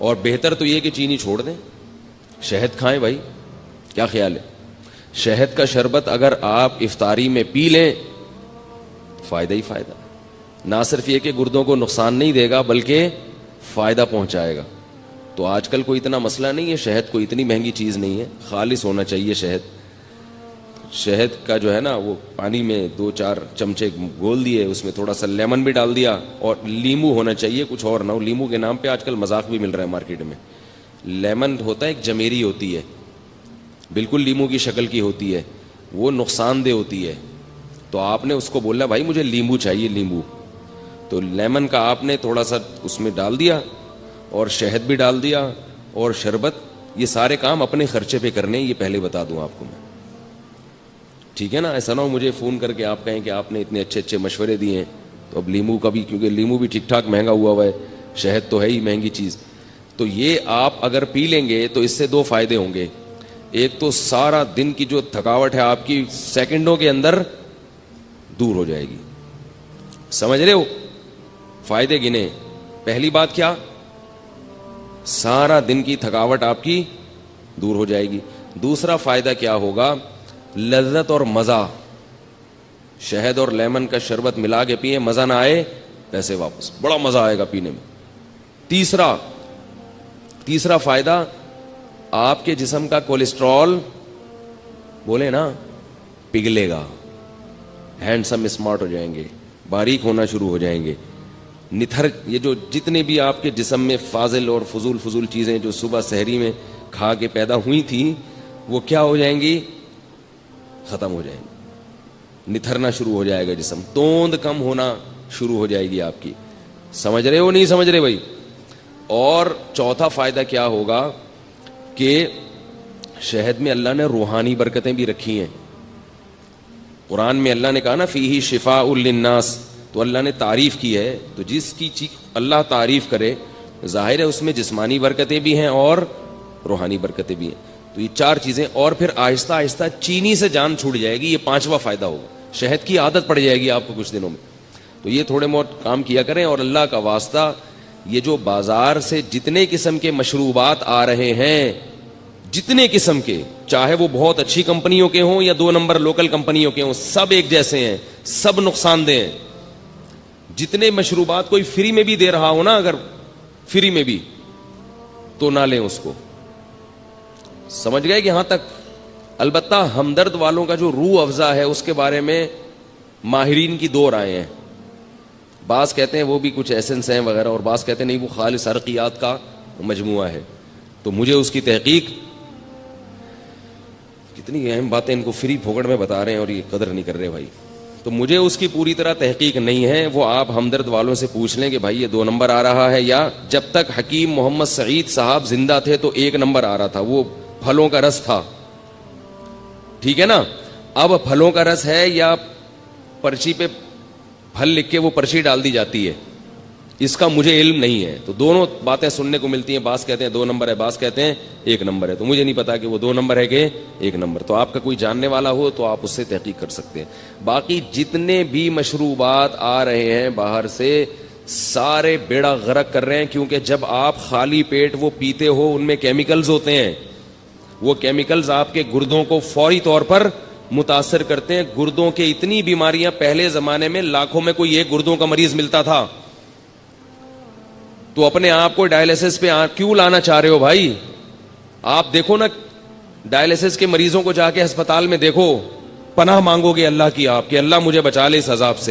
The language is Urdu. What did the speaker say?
اور بہتر تو یہ کہ چینی چھوڑ دیں, شہد کھائیں بھائی. کیا خیال ہے؟ شہد کا شربت اگر آپ افطاری میں پی لیں فائدہ ہی فائدہ. نہ صرف یہ کہ گردوں کو نقصان نہیں دے گا بلکہ فائدہ پہنچائے گا. تو آج کل کوئی اتنا مسئلہ نہیں ہے, شہد کوئی اتنی مہنگی چیز نہیں ہے, خالص ہونا چاہیے شہد. شہد کا جو ہے نا وہ پانی میں 2-4 چمچے گھول دیے, اس میں تھوڑا سا لیمن بھی ڈال دیا, اور لیمو ہونا چاہیے, کچھ اور نہ ہو. لیمو کے نام پہ آج کل مذاق بھی مل رہا ہے مارکیٹ میں. لیمن ہوتا ہے ایک جمیری ہوتی ہے, بالکل لیمو کی شکل کی ہوتی ہے, وہ نقصان دہ ہوتی ہے. تو آپ نے اس کو بولنا بھائی مجھے لیمو چاہیے, لیمو. تو لیمن کا آپ نے تھوڑا سا اس میں ڈال دیا, اور شہد بھی ڈال دیا, اور شربت. یہ سارے کام اپنے خرچے پہ کرنے, یہ پہلے بتا دوں آپ کو میں, ٹھیک ہے نا. ایسا نہ ہو مجھے فون کر کے آپ کہیں کہ آپ نے اتنے اچھے اچھے مشورے دیے ہیں. تو اب لیمو کا بھی, کیونکہ لیمو بھی ٹھیک ٹھاک مہنگا ہوا ہے, شہد تو ہے ہی مہنگی چیز. تو یہ آپ اگر پی لیں گے تو اس سے 2 فائدے ہوں گے. ایک تو سارا دن کی جو تھکاوٹ ہے آپ کی سیکنڈوں کے اندر دور ہو جائے گی. سمجھ رہے ہو؟ فائدے گنے. پہلی بات کیا؟ سارا دن کی تھکاوٹ آپ کی دور ہو جائے گی. دوسرا فائدہ کیا ہوگا؟ لذت اور مزہ. شہد اور لیمن کا شربت ملا کے پیئے, مزہ نہ آئے پیسے واپس, بڑا مزہ آئے گا پینے میں. تیسرا فائدہ, آپ کے جسم کا کولیسٹرول بولے نا پگھلے گا, ہینڈسم اسمارٹ ہو جائیں گے, باریک ہونا شروع ہو جائیں گے. نتھر, یہ جو جتنے بھی آپ کے جسم میں فاضل اور فضول چیزیں جو صبح سحری میں کھا کے پیدا ہوئی تھیں, وہ کیا ہو جائیں گی؟ ختم ہو جائیں گی. نتھرنا شروع ہو جائے گا جسم, توند کم ہونا شروع ہو جائے گی آپ کی. سمجھ رہے ہو نہیں سمجھ رہے بھائی؟ اور چوتھا فائدہ کیا ہوگا کہ شہد میں اللہ نے روحانی برکتیں بھی رکھی ہیں. قرآن میں اللہ نے کہا نا فیہ شفاء للناس, تو اللہ نے تعریف کی ہے. تو جس کی چیز اللہ تعریف کرے ظاہر ہے اس میں جسمانی برکتیں بھی ہیں اور روحانی برکتیں بھی ہیں. تو یہ 4 چیزیں, اور پھر آہستہ آہستہ چینی سے جان چھوٹ جائے گی. یہ 5واں فائدہ ہوگا, شہد کی عادت پڑ جائے گی آپ کو کچھ دنوں میں. تو یہ تھوڑے بہت کام کیا کریں. اور اللہ کا واسطہ یہ جو بازار سے جتنے قسم کے مشروبات آ رہے ہیں, جتنے قسم کے, چاہے وہ بہت اچھی کمپنیوں کے ہوں یا 2 نمبر لوکل کمپنیوں کے ہوں, سب ایک جیسے ہیں, سب نقصان دہ ہیں. جتنے مشروبات کوئی فری میں بھی دے رہا ہو نا, اگر فری میں بھی, تو نہ لیں اس کو. سمجھ گئے کہ یہاں تک؟ البتہ ہمدرد والوں کا جو روح افزا ہے اس کے بارے میں ماہرین کی 2 رائے ہیں. بعض کہتے ہیں وہ بھی کچھ ایسنس ہیں وغیرہ, اور بعض کہتے ہیں نہیں وہ خالص عرقیات کا مجموعہ ہے. تو مجھے اس کی تحقیق, کتنی اہم باتیں ان کو فری پھوکڑ میں بتا رہے ہیں اور یہ قدر نہیں کر رہے بھائی. تو مجھے اس کی پوری طرح تحقیق نہیں ہے. وہ آپ ہمدرد والوں سے پوچھ لیں کہ بھائی یہ 2 نمبر آ رہا ہے, یا جب تک حکیم محمد سعید صاحب زندہ تھے تو 1 نمبر آ رہا تھا, وہ پھلوں کا رس تھا. ٹھیک ہے نا؟ اب پھلوں کا رس ہے یا پرچی پہ پھل لکھ کے وہ پرچی ڈال دی جاتی ہے, اس کا مجھے علم نہیں ہے. تو دونوں باتیں سننے کو ملتی ہیں, بعض کہتے ہیں 2 نمبر ہے, بعض کہتے ہیں 1 نمبر ہے. تو مجھے نہیں پتا کہ وہ 2 نمبر ہے کہ 1 نمبر. تو آپ کا کوئی جاننے والا ہو تو آپ اس سے تحقیق کر سکتے ہیں. باقی جتنے بھی مشروبات آ رہے ہیں باہر سے, سارے بیڑا غرق کر رہے ہیں. کیونکہ جب آپ خالی پیٹ وہ پیتے ہو, ان میں کیمیکلز ہوتے ہیں. وہ کیمیکلز آپ کے گردوں کو فوری طور پر متاثر کرتے ہیں. گردوں کے اتنی بیماریاں, پہلے زمانے میں لاکھوں میں کوئی 1 گردوں کا مریض ملتا تھا. تو اپنے آپ کو ڈائلیسس پہ کیوں لانا چاہ رہے ہو بھائی؟ آپ دیکھو نا, ڈائلیسس کے مریضوں کو جا کے ہسپتال میں دیکھو, پناہ مانگو گے اللہ کی آپ کہ اللہ مجھے بچا لے اس عذاب سے.